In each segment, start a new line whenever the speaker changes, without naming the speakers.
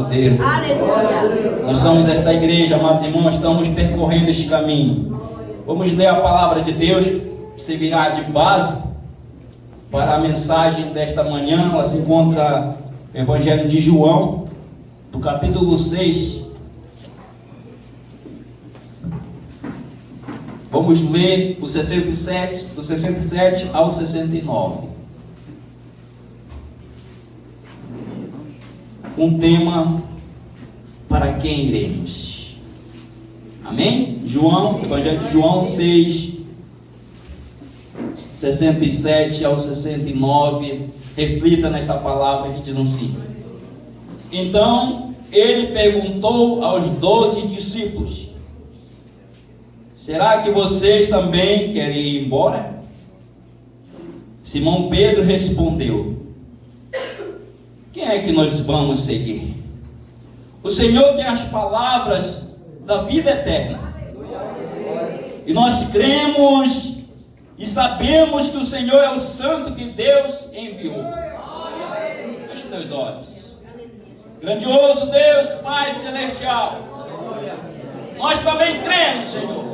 Deus.
Aleluia.
Nós somos esta igreja, amados irmãos, estamos percorrendo este caminho. Vamos ler a palavra de Deus, que servirá de base para a mensagem desta manhã. Ela se encontra no Evangelho de João, do capítulo 6. Vamos ler o 67, do 67 ao 69. Um tema: para quem iremos? Amém? João, Evangelho de João 6, 67 ao 69. Reflita nesta palavra que diz assim: Então ele perguntou aos 12 discípulos: Será que vocês também querem ir embora? Simão Pedro respondeu: Quem é que nós vamos seguir? O Senhor tem as palavras da vida eterna. E nós cremos e sabemos que o Senhor é o Santo que Deus enviou. Feche os teus olhos. Grandioso Deus, Pai Celestial, nós também cremos, Senhor,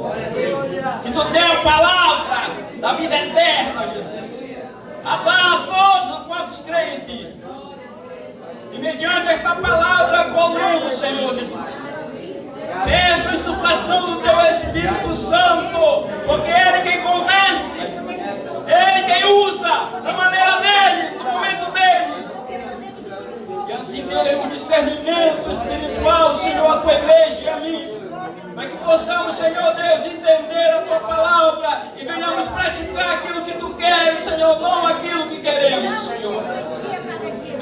que Tu tens a palavra da vida eterna, Jesus, a dar a todos quantos creem em Ti. E mediante esta palavra acolhemos, Senhor Jesus. Peço a insuflação do Teu Espírito Santo, porque Ele quem convence, Ele quem usa da maneira dEle, no momento dEle. E assim dê um discernimento espiritual, Senhor, a Tua igreja e a mim, para que possamos, Senhor Deus, entender a Tua palavra e venhamos praticar aquilo que Tu queres, Senhor, não aquilo que queremos, Senhor.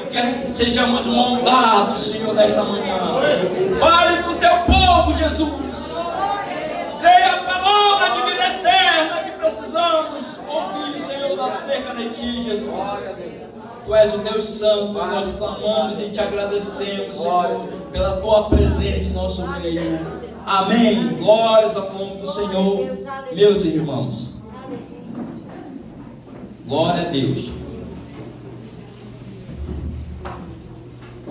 Quer que sejamos moldados, Senhor, nesta manhã. Fale com o Teu povo, Jesus. Dê a palavra de vida eterna que precisamos ouvir, Senhor, acerca de Ti, Jesus. Tu és o Deus Santo, nós clamamos e Te agradecemos, Senhor, pela Tua presença em nosso meio. Amém. Glórias ao nome do Senhor, meus irmãos. Glória a Deus.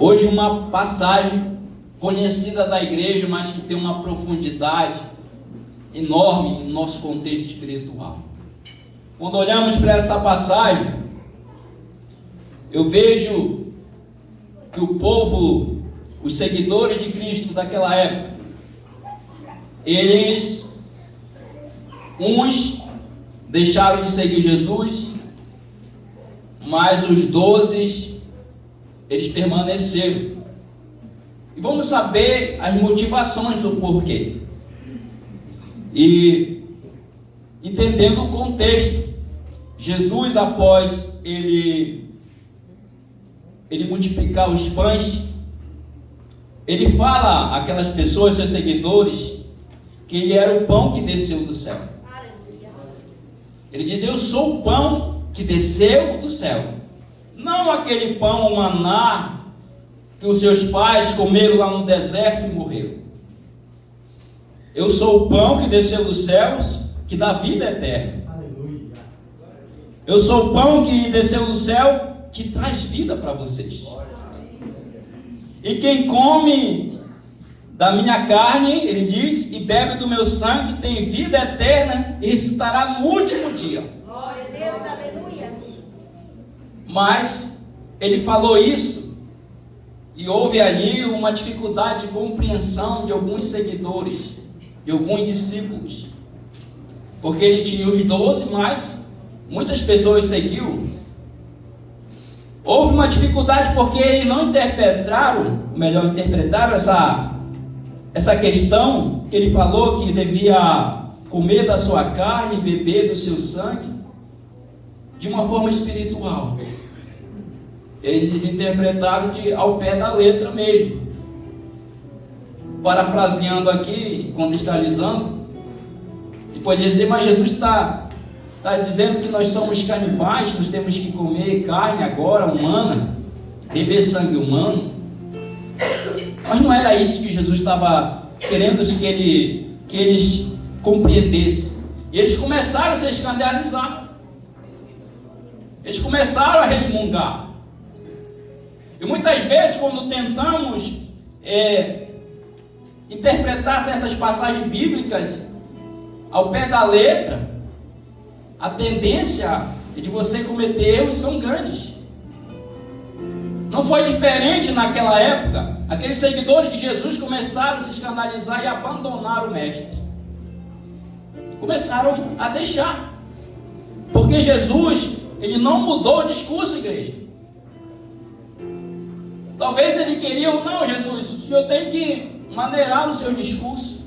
Hoje uma passagem conhecida da igreja, mas que tem uma profundidade enorme no nosso contexto espiritual. Quando olhamos para esta passagem, eu vejo que o povo, os seguidores de Cristo daquela época, uns deixaram de seguir Jesus, mas os 12 eles permaneceram. E vamos saber as motivações do porquê. E entendendo o contexto, Jesus, após ele multiplicar os pães, ele fala àquelas pessoas, seus seguidores, que ele era o pão que desceu do céu. Ele diz: eu sou o pão que desceu do céu. Não aquele pão, o maná, que os seus pais comeram lá no deserto e morreram. Eu sou o pão que desceu dos céus, que dá vida eterna. Aleluia. Eu sou o pão que desceu do céu, que traz vida para vocês. E quem come da minha carne, ele diz, e bebe do meu sangue, tem vida eterna e ressuscitará no último dia.
Glória a Deus, aleluia.
Mas ele falou isso e houve ali uma dificuldade de compreensão de alguns seguidores, de alguns discípulos, porque ele tinha os 12, mas muitas pessoas seguiam. Houve uma dificuldade porque eles não interpretaram essa questão que ele falou, que devia comer da sua carne e beber do seu sangue, de uma forma espiritual. Eles interpretaram ao pé da letra mesmo. Parafraseando aqui, contextualizando, e pode dizer: mas Jesus está dizendo que nós somos canibais, nós temos que comer carne agora humana, beber sangue humano. Mas não era isso que Jesus estava querendo que eles compreendessem. E eles começaram a se escandalizar. Eles começaram a resmungar. E muitas vezes, quando tentamos interpretar certas passagens bíblicas ao pé da letra, a tendência de você cometer erros são grandes. Não foi diferente naquela época. Aqueles seguidores de Jesus começaram a se escandalizar e abandonar o mestre. Começaram a deixar. Porque Jesus, ele não mudou o discurso, igreja. Talvez ele queria, não, Jesus, o senhor tem que maneirar no seu discurso,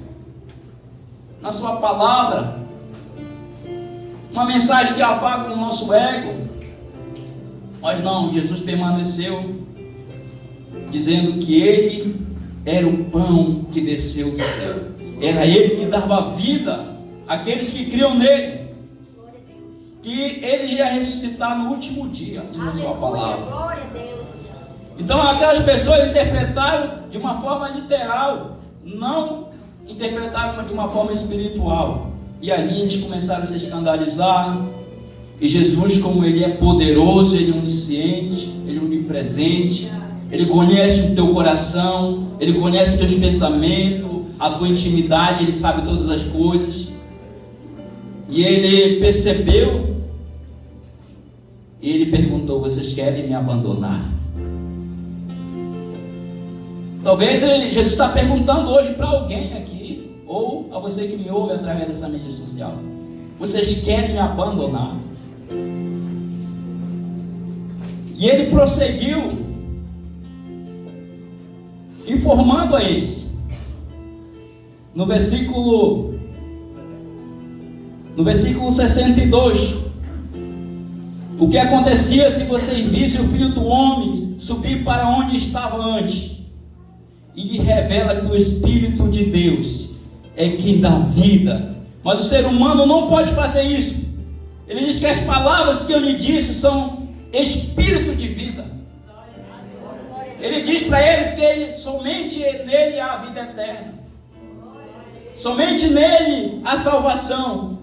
na sua palavra, uma mensagem que afaga o nosso ego. Mas não, Jesus permaneceu dizendo que ele era o pão que desceu do céu, era ele que dava vida àqueles que criam nele, que ele ia ressuscitar no último dia, diz a sua palavra.
Glória a Deus.
Então aquelas pessoas interpretaram de uma forma literal, não interpretaram de uma forma espiritual. E ali eles começaram a se escandalizar. E Jesus, como ele é poderoso, ele é onisciente, ele é onipresente, ele conhece o teu coração, ele conhece os teus pensamentos, a tua intimidade, ele sabe todas as coisas. E ele percebeu, e ele perguntou: vocês querem me abandonar? Talvez Jesus está perguntando hoje para alguém aqui, ou a você que me ouve através dessa mídia social: vocês querem me abandonar? E ele prosseguiu, informando a eles, no versículo 62, o que acontecia se vocês vissem o Filho do Homem subir para onde estava antes. E lhe revela que o Espírito de Deus é quem dá vida, mas o ser humano não pode fazer isso. Ele diz que as palavras que eu lhe disse são Espírito de vida. Ele diz para eles que somente nele há a vida eterna, somente nele há salvação.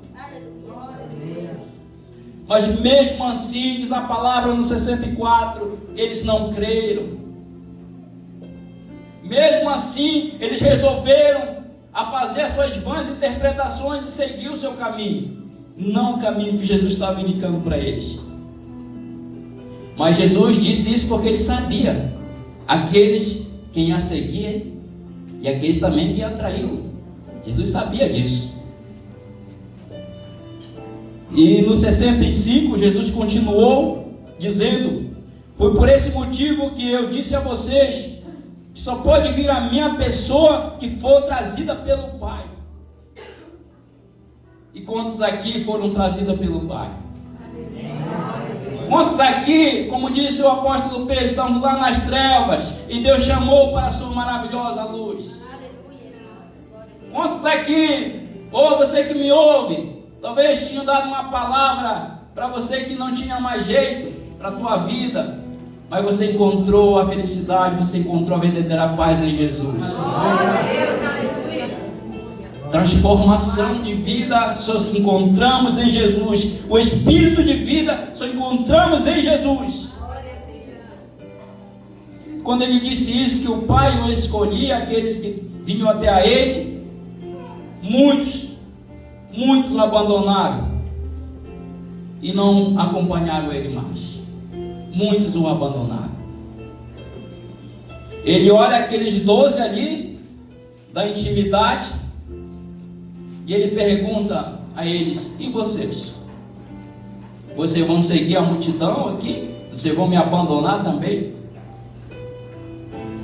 Mas mesmo assim, diz a palavra no 64, eles não creram. Mesmo assim, eles resolveram a fazer as suas vãs interpretações e seguir o seu caminho, não o caminho que Jesus estava indicando para eles. Mas Jesus disse isso porque ele sabia aqueles quem ia seguir e aqueles também que iam traí-lo. Jesus sabia disso. E no 65 Jesus continuou dizendo: foi por esse motivo que eu disse a vocês que só pode vir a mim a pessoa que for trazida pelo Pai. E quantos aqui foram trazidos pelo Pai? Quantos aqui, como disse o apóstolo Pedro, estamos lá nas trevas e Deus chamou para a sua maravilhosa luz? Quantos aqui, ou você que me ouve, talvez tinham dado uma palavra para você que não tinha mais jeito para a tua vida, mas você encontrou a felicidade, você encontrou a verdadeira paz em Jesus. Transformação de vida só encontramos em Jesus. O Espírito de vida só encontramos em Jesus. Quando ele disse isso, que o Pai o escolhia, aqueles que vinham até a ele, muitos o abandonaram e não acompanharam ele mais. Muitos o abandonaram. Ele olha aqueles 12 ali da intimidade e ele pergunta a eles: e vocês? Vocês vão seguir a multidão aqui? Vocês vão me abandonar também?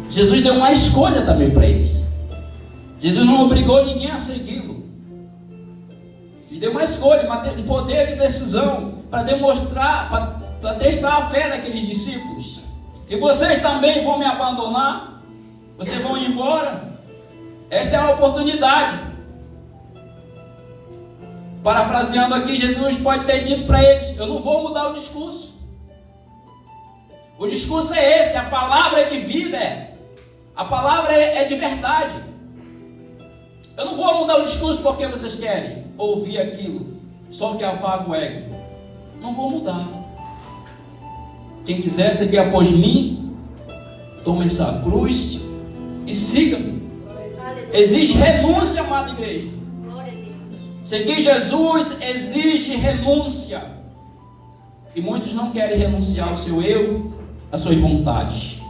Jesus deu uma escolha também para eles. Jesus não obrigou ninguém a segui-lo. Ele deu uma escolha, um poder de decisão para demonstrar, para testar a fé daqueles discípulos. E vocês também vão me abandonar? Vocês vão ir embora? Esta é a oportunidade. Parafraseando aqui, Jesus pode ter dito para eles: eu não vou mudar o discurso. O discurso é esse, a palavra é de vida, a palavra é de verdade. Eu não vou mudar o discurso porque vocês querem ouvir aquilo, só que afaga o ego. Não vou mudar. Quem quiser seguir após mim, tome essa cruz e e siga-me. Exige renúncia, amada igreja. Seguir Jesus exige renúncia. E muitos não querem renunciar ao seu eu, às suas vontades.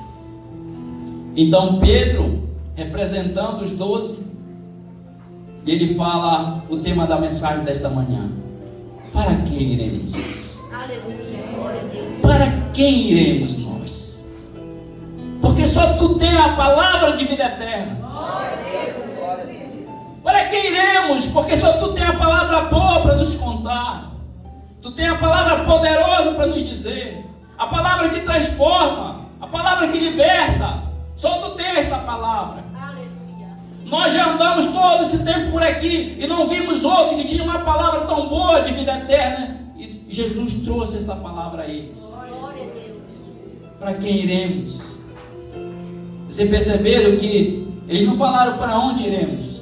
Então Pedro, representando os 12, ele fala o tema da mensagem desta manhã: para quem iremos? Para quem iremos nós? Porque só tu tens a palavra de vida eterna. Para quem iremos? Porque só tu tens a palavra boa para nos contar. Tu tens a palavra poderosa para nos dizer. A palavra que transforma. A palavra que liberta. Só tu tens esta palavra. Nós já andamos todo esse tempo por aqui e não vimos outro que tinha uma palavra tão boa de vida eterna. E Jesus trouxe essa palavra a eles. Para quem iremos? Vocês perceberam que eles não falaram para onde iremos.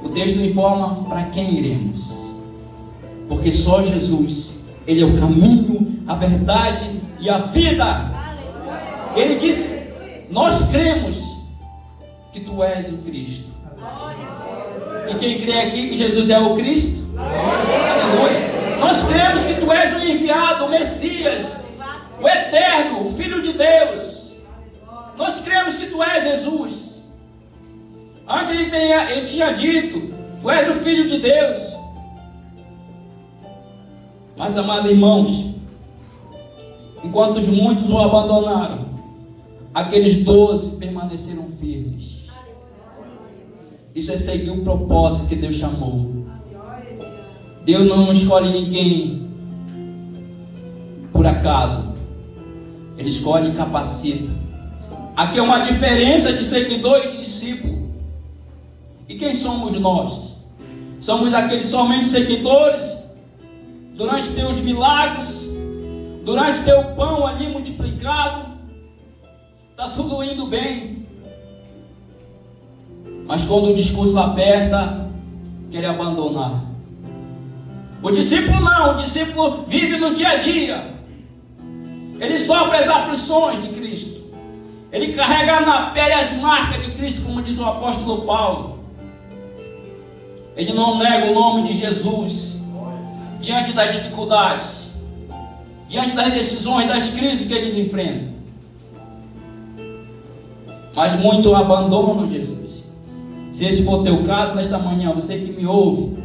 O texto informa para quem iremos. Porque só Jesus, Ele é o caminho, a verdade e a vida. Ele disse: nós cremos que Tu és o Cristo. E quem crê aqui que Jesus é o Cristo? Aleluia. Nós cremos que Tu és o enviado, o Messias, o Eterno, o Filho de Deus. Nós cremos que Tu és Jesus. Antes ele tinha dito: Tu és o Filho de Deus. Mas, amados irmãos, enquanto muitos o abandonaram, aqueles 12 permaneceram firmes. Isso é seguir o propósito que Deus chamou. Deus não escolhe ninguém por acaso. Ele escolhe e capacita. Aqui é uma diferença de seguidor e de discípulo. E quem somos nós? Somos aqueles somente seguidores durante teus milagres, durante teu pão ali multiplicado, está tudo indo bem. Mas quando o discurso aperta, quer abandonar. O discípulo não, o discípulo vive no dia a dia. Ele sofre as aflições de Cristo. Ele carrega na pele as marcas de Cristo, como diz o apóstolo Paulo. Ele não nega o nome de Jesus diante das dificuldades, diante das decisões, das crises que ele enfrenta. Mas muito abandonam Jesus. Se esse for o teu caso, nesta manhã, você que me ouve,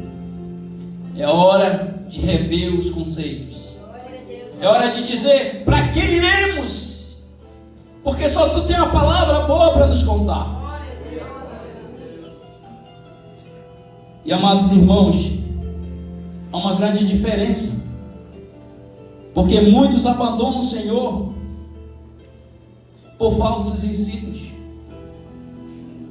é hora de rever os conceitos. É hora de dizer: para que iremos? Porque só Tu tem uma palavra boa para nos contar. E, amados irmãos, há uma grande diferença. Porque muitos abandonam o Senhor por falsos ensinos.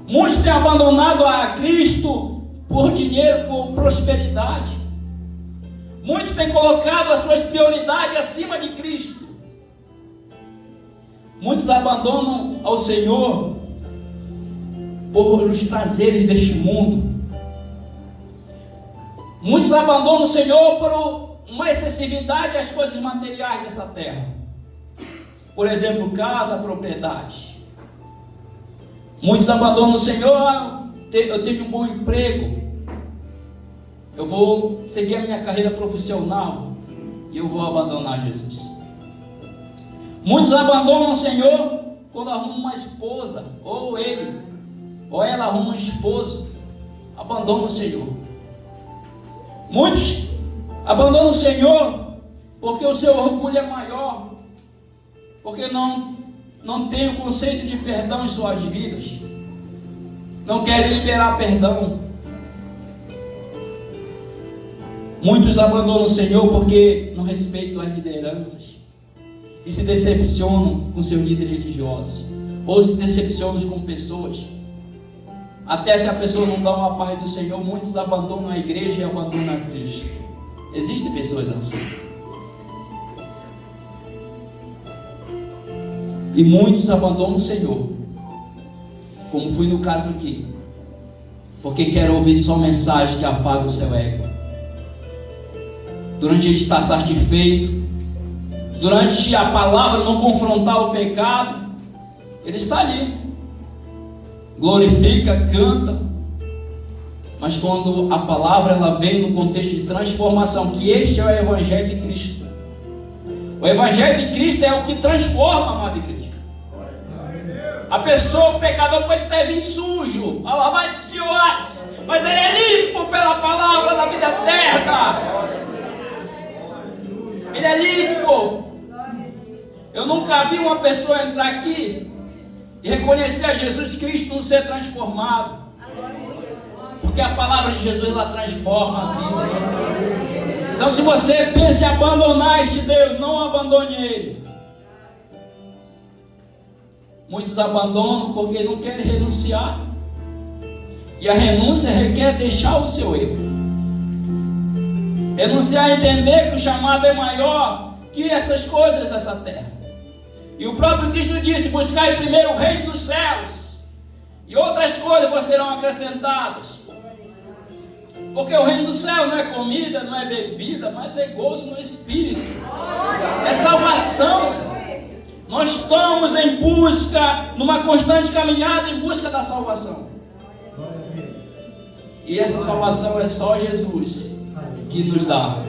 Muitos têm abandonado a Cristo por dinheiro, por prosperidade. Muitos têm colocado as suas prioridades acima de Cristo. Muitos abandonam ao Senhor por os prazeres deste mundo. Muitos abandonam o Senhor por uma excessividade às coisas materiais dessa terra. Por exemplo, casa, propriedade. Muitos abandonam o Senhor: eu tenho um bom emprego, eu vou seguir a minha carreira profissional e eu vou abandonar Jesus. Muitos abandonam o Senhor quando arrumam uma esposa, ou ele, ou ela arruma um esposo, abandonam o Senhor. Muitos abandonam o Senhor porque o seu orgulho é maior, porque não tem o conceito de perdão em suas vidas, não querem liberar perdão. Muitos abandonam o Senhor porque não respeitam as lideranças e se decepcionam com seus líderes religiosos, ou se decepcionam com pessoas. Até se a pessoa não dá uma paz do Senhor, muitos abandonam a igreja e abandonam a Cristo. Existem pessoas assim. E muitos abandonam o Senhor, como foi no caso aqui, porque querem ouvir só mensagem que afaga o seu ego. Durante ele estar satisfeito, durante a palavra não confrontar o pecado, ele está ali. glorifica, canta, mas quando a palavra ela vem no contexto de transformação, que este é o Evangelho de Cristo. O Evangelho de Cristo é o que transforma, amada igreja. A pessoa, o pecador pode até vir sujo, a lavar se mas ele é limpo pela palavra da vida eterna. Ele é limpo. Eu nunca vi uma pessoa entrar aqui e reconhecer a Jesus Cristo não ser transformado. Porque a palavra de Jesus ela transforma a vida. Então se você pensa em abandonar este Deus, não abandone Ele. Muitos abandonam porque não querem renunciar. E a renúncia requer deixar o seu erro. Renunciar a entender que o chamado é maior que essas coisas dessa terra. E o próprio Cristo disse: buscai primeiro o reino dos céus, e outras coisas vos serão acrescentadas. Porque o reino do céu não é comida, não é bebida, mas é gozo no Espírito. É salvação. Nós estamos em busca, numa constante caminhada em busca da salvação. E essa salvação é só Jesus que nos dá.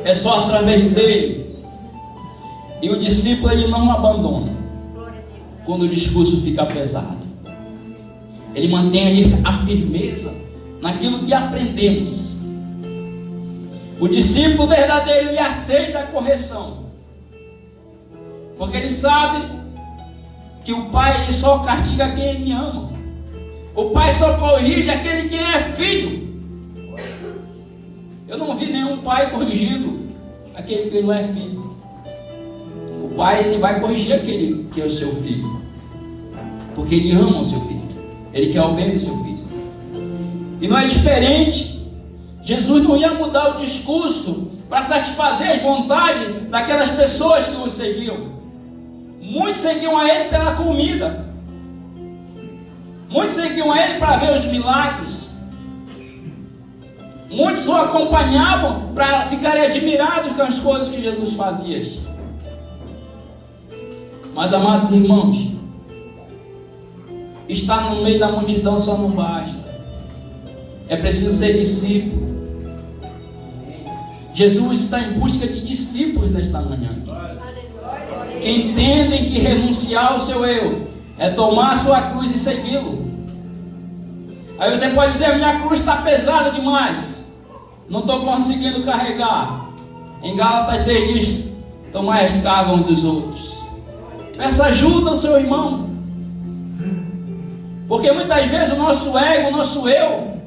É só através dele. E o discípulo ele não abandona quando o discurso fica pesado. Ele mantém ali a firmeza naquilo que aprendemos. O discípulo verdadeiro ele aceita a correção, porque ele sabe que o Pai ele só castiga quem ele ama. O Pai só corrige aquele que é filho. Eu não vi nenhum pai corrigindo aquele que não é filho. O pai ele vai corrigir aquele que é o seu filho, porque ele ama o seu filho, ele quer o bem do seu filho. E não é diferente. Jesus não ia mudar o discurso para satisfazer as vontades daquelas pessoas que o seguiam. Muitos seguiam a ele pela comida, muitos seguiam a ele para ver os milagres, muitos o acompanhavam para ficarem admirados com as coisas que Jesus fazia. Mas, amados irmãos, estar no meio da multidão só não basta. É preciso ser discípulo. Jesus está em busca de discípulos nesta manhã, que entendem que renunciar ao seu eu é tomar a sua cruz e segui-lo. Aí você pode dizer: minha cruz está pesada demais, não estou conseguindo carregar. Em Gálatas 6 diz: tomai as cargas uns dos outros. Peça ajuda ao seu irmão. Porque muitas vezes o nosso ego, o nosso eu,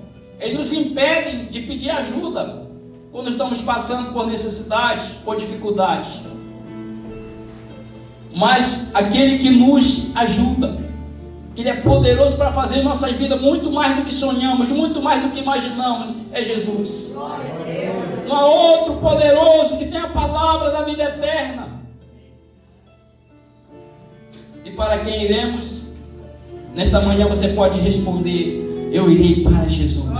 ele nos impedem de pedir ajuda quando estamos passando por necessidades, por dificuldades. Mas aquele que nos ajuda, que ele é poderoso para fazer em nossas vidas muito mais do que sonhamos, muito mais do que imaginamos, é Jesus. Não há outro poderoso que tem a palavra da vida eterna. E para quem iremos? Nesta manhã você pode responder: eu irei para Jesus.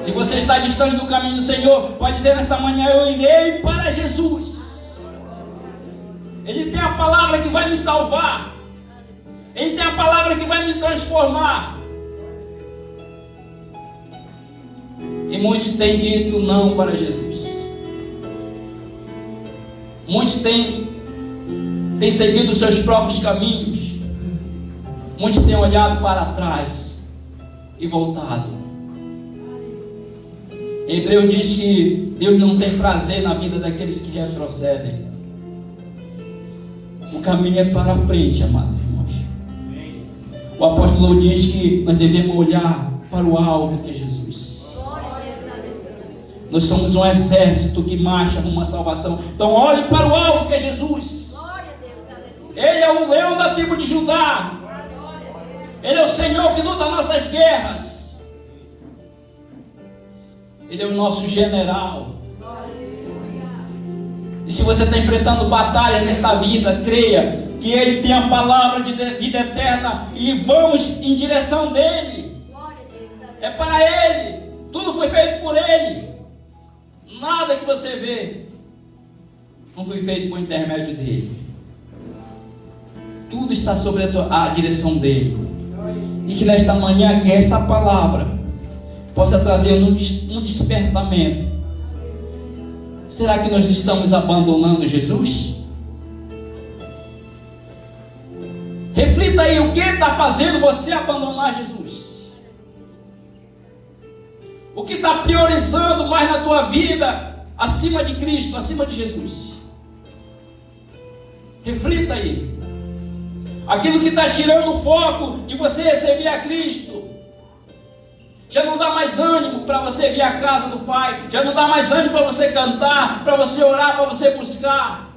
Se você está distante do caminho do Senhor, pode dizer nesta manhã: eu irei para Jesus. Ele tem a palavra que vai me salvar. Ele tem a palavra que vai me transformar. E muitos têm dito não para Jesus. Muitos têm seguido os seus próprios caminhos. Muitos têm olhado para trás e voltado. Hebreu diz que Deus não tem prazer na vida daqueles que retrocedem. O caminho é para frente, amados irmãos. O apóstolo diz que nós devemos olhar para o alvo que é Jesus. Nós somos um exército que marcha rumo à salvação. Então olhe para o alvo que é Jesus. Ele é o leão da tribo de Judá. Ele é o Senhor que luta nossas guerras. Ele é o nosso general. E se você está enfrentando batalhas nesta vida, creia que Ele tem a palavra de vida eterna e vamos em direção dEle. É para Ele. Tudo foi feito por Ele. Nada que você vê não foi feito por intermédio dEle. Tudo está sobre a direção dele. E que nesta manhã, que esta palavra possa trazer um despertamento. Será que nós estamos abandonando Jesus? Reflita aí, o que está fazendo você abandonar Jesus? O que está priorizando mais na tua vida, acima de Cristo, acima de Jesus? Reflita aí. Aquilo que está tirando o foco de você receber a Cristo, já não dá mais ânimo para você vir à casa do Pai, já não dá mais ânimo para você cantar, para você orar, para você buscar.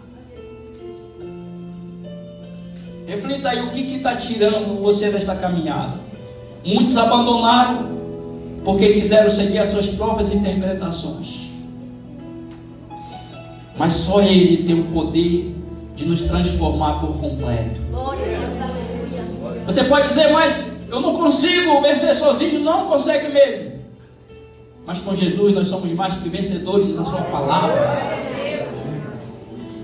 Reflita aí, o que está tirando você desta caminhada? Muitos abandonaram porque quiseram seguir as suas próprias interpretações, mas só Ele tem o poder de nos transformar por completo. Você pode dizer, mas eu não consigo vencer sozinho. Não consegue mesmo. Mas com Jesus nós somos mais que vencedores da sua palavra.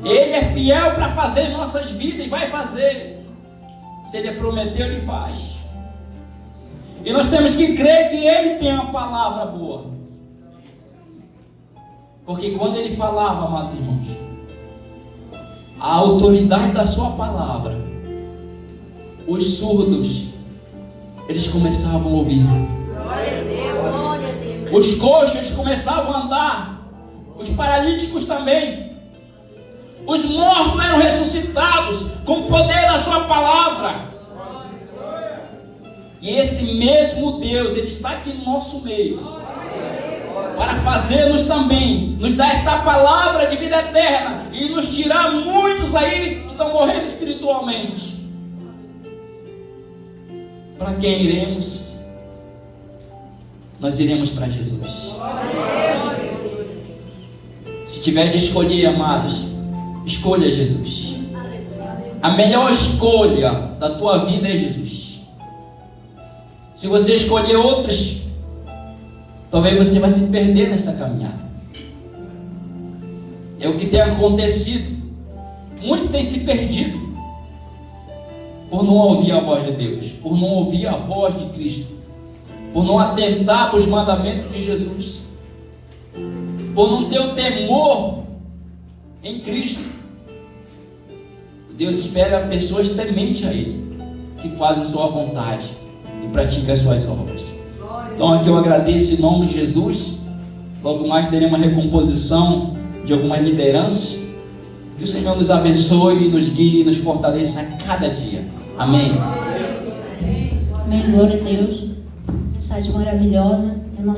Ele é fiel para fazer em nossas vidas e vai fazer. Se Ele prometeu, Ele faz. E nós temos que crer que Ele tem uma palavra boa. Porque quando Ele falava, amados irmãos, a autoridade da sua palavra, os surdos, eles começavam a ouvir. Os coxos, eles começavam a andar. Os paralíticos também. Os mortos eram ressuscitados com o poder da sua palavra. E esse mesmo Deus, Ele está aqui no nosso meio para fazer-nos também, nos dar esta palavra de vida eterna e nos tirar muitos aí que estão morrendo espiritualmente. Para quem iremos? Nós iremos para Jesus. Se tiver de escolher, amados, escolha Jesus. A melhor escolha da tua vida é Jesus. Se você escolher outras, talvez você vai se perder nesta caminhada. É o que tem acontecido. Muitos têm se perdido por não ouvir a voz de Deus, por não ouvir a voz de Cristo, por não atentar para os mandamentos de Jesus, por não ter o temor em Cristo. Deus espera pessoas tementes a Ele, que fazem sua vontade e praticam as suas obras. Então aqui eu agradeço em nome de Jesus. Logo mais teremos uma recomposição de algumas lideranças. Que o Senhor nos abençoe, nos guie e nos fortaleça a cada dia. Amém.
Amém, glória a Deus. Mensagem maravilhosa.